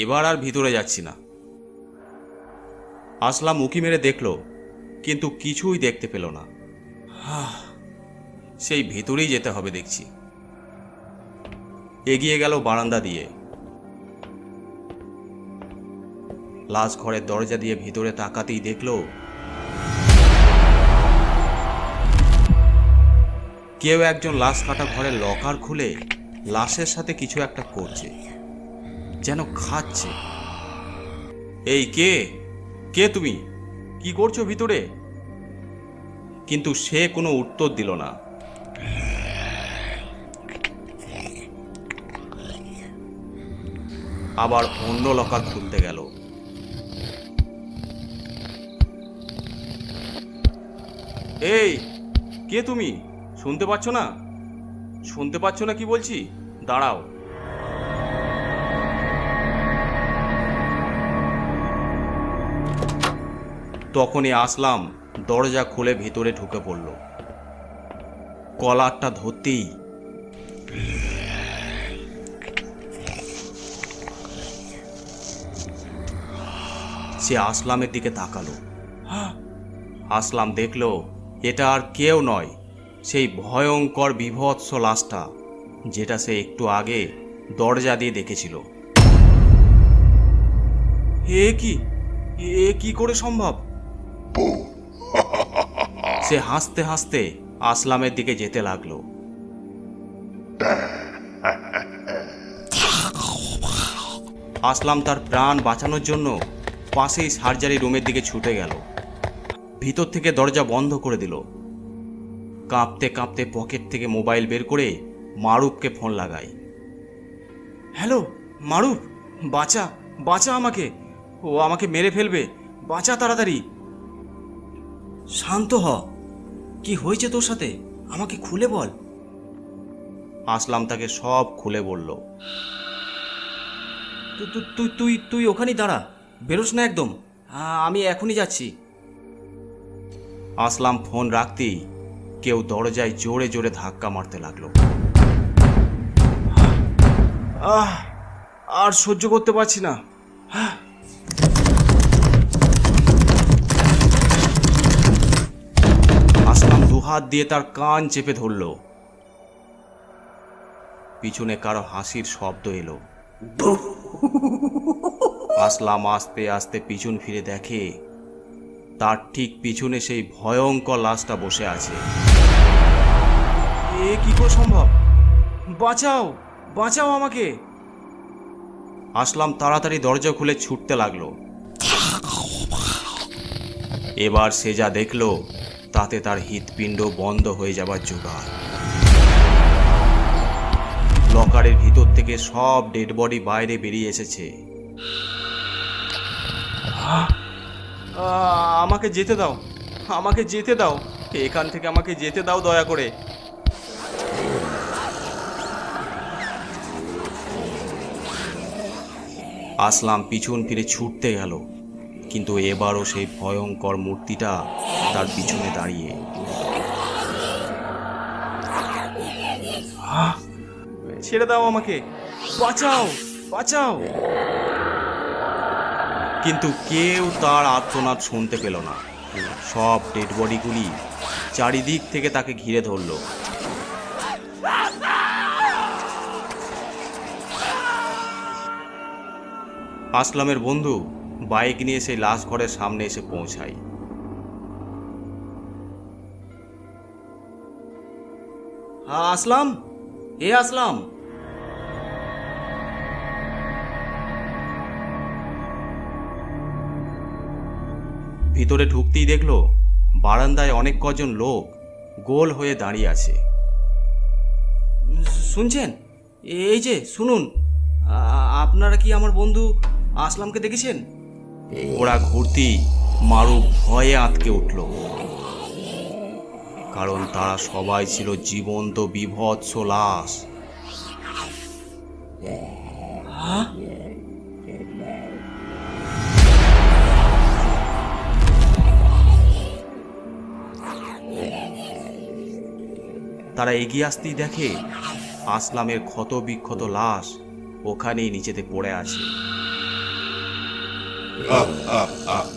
এবার আর ভিতরে যাচ্ছি না। আসলাম উঁকি মেরে দেখল, কিন্তু কিছুই দেখতে পেল না। সেই ভিতরেই যেতে হবে দেখছি। এগিয়ে গেল বারান্দা দিয়ে। লাশ ঘরের দরজা দিয়ে ভিতরে তাকাতেই দেখল কেউ একজন লাশ কাটা ঘরের লকার খুলে লাশের সাথে কিছু একটা করছে, যেন খাচ্ছে। এই কে কে তুমি? কি করছো ভিতরে? কিন্তু সে কোনো উত্তর দিল না। আবার অন্য লকার খুলতে গেল। এই কে তুমি? শুনতে পাচ্ছ না? শুনতে পাচ্ছ না কি বলছি? দাঁড়াও। তখনই আসলাম দরজা খুলে ভিতরে ঢুকে পড়ল। কলারটা ধরতেই সে আসলামের দিকে তাকালো। আসলাম দেখল এটা আর কেউ নয়, সেই ভয়ঙ্কর বিভৎস লাশটা, যেটা সে একটু আগে দরজা দিয়ে দেখেছিল। এ কি করে সম্ভব? সে হাসতে হাসতে আসলামের দিকে যেতে লাগলো। আসলাম তার প্রাণ বাঁচানোর জন্য পাশেই সার্জারি রুমের দিকে ছুটে গেল। ভিতর থেকে দরজা বন্ধ করে দিল। কাঁপতে কাঁপতে পকেট থেকে মোবাইল বের করে মারুফকে ফোন লাগাই। হ্যালো মারুফ, বাঁচা বাঁচা আমাকে, ও আমাকে মেরে ফেলবে, বাঁচা তাড়াতাড়ি। শান্ত হ। কি হয়েছে তোর সাথে? আমাকে খুলে বল। আসলাম তাকে সব খুলে বলল। তুই তুই তুই তুই ওখানেই দাঁড়া, বেরোস না একদম। আমি এখনই যাচ্ছি। আসলাম ফোন রাখতেই কেউ দরজায় জোরে জোরে ধাক্কা মারতে লাগলো। আর সহ্য করতে পারছি না। আসলাম দুহাত দিয়ে তার কান চেপে ধরল। পিছনে কারো হাসির শব্দ এলো। আসলাম আস্তে আস্তে পিছন ফিরে দেখে তার ঠিক পিছনে সেই ভয়ঙ্কর লাশটা বসে আছে। এ কি করে সম্ভব? বাঁচাও বাঁচাও আমাকে। আসলাম তাড়াতাড়ি দরজা খুলে ছুটতে লাগলো। এবার সে যা দেখলো তাতে তার হৃৎপিণ্ড বন্ধ হয়ে যাবার জোগাড়। লকারের ভিতর থেকে সব ডেড বডি বাইরে বেরিয়ে এসেছে। আমাকে যেতে দাও, আমাকে যেতে দাও, এখান থেকে আমাকে যেতে দাও দয়া করে। আসলাম পিছন ফিরে ছুটতে গেল, কিন্তু এবারও সেই ভয়ঙ্কর মূর্তিটা তার পিছনে দাঁড়িয়ে। ছেড়ে দাও আমাকে, বাঁচাও বাঁচাও। কিন্তু কেউ তার আর্তনাদ শুনতে পেল না। সব ডেড বডিগুলি চারিদিক থেকে তাকে ঘিরে ধরল। আসলামের বন্ধু বাইক নিয়ে সেই লাশ ঘরের সামনে এসে পৌঁছায়। আসলাম, হে আসলাম। ভিতরে ঢুকতেই দেখলো বারান্দায় অনেক কজন লোক গোল হয়ে দাঁড়িয়ে আছে। শুনছেন? এই যে শুনুন, আপনারা কি আমার বন্ধু আসলামকে দেখেছেন? ওরা ঘুরতেই মারুফ ভয়ে আঁতকে উঠল, কারণ তারা সবাই ছিল জীবন্ত বিভৎস লাশ। তারা এগিয়ে আসতেই দেখে আসলামের ক্ষত বিক্ষত লাশ ওখানেই নিচেতে পড়ে আছে। আহ, আহ, আহ।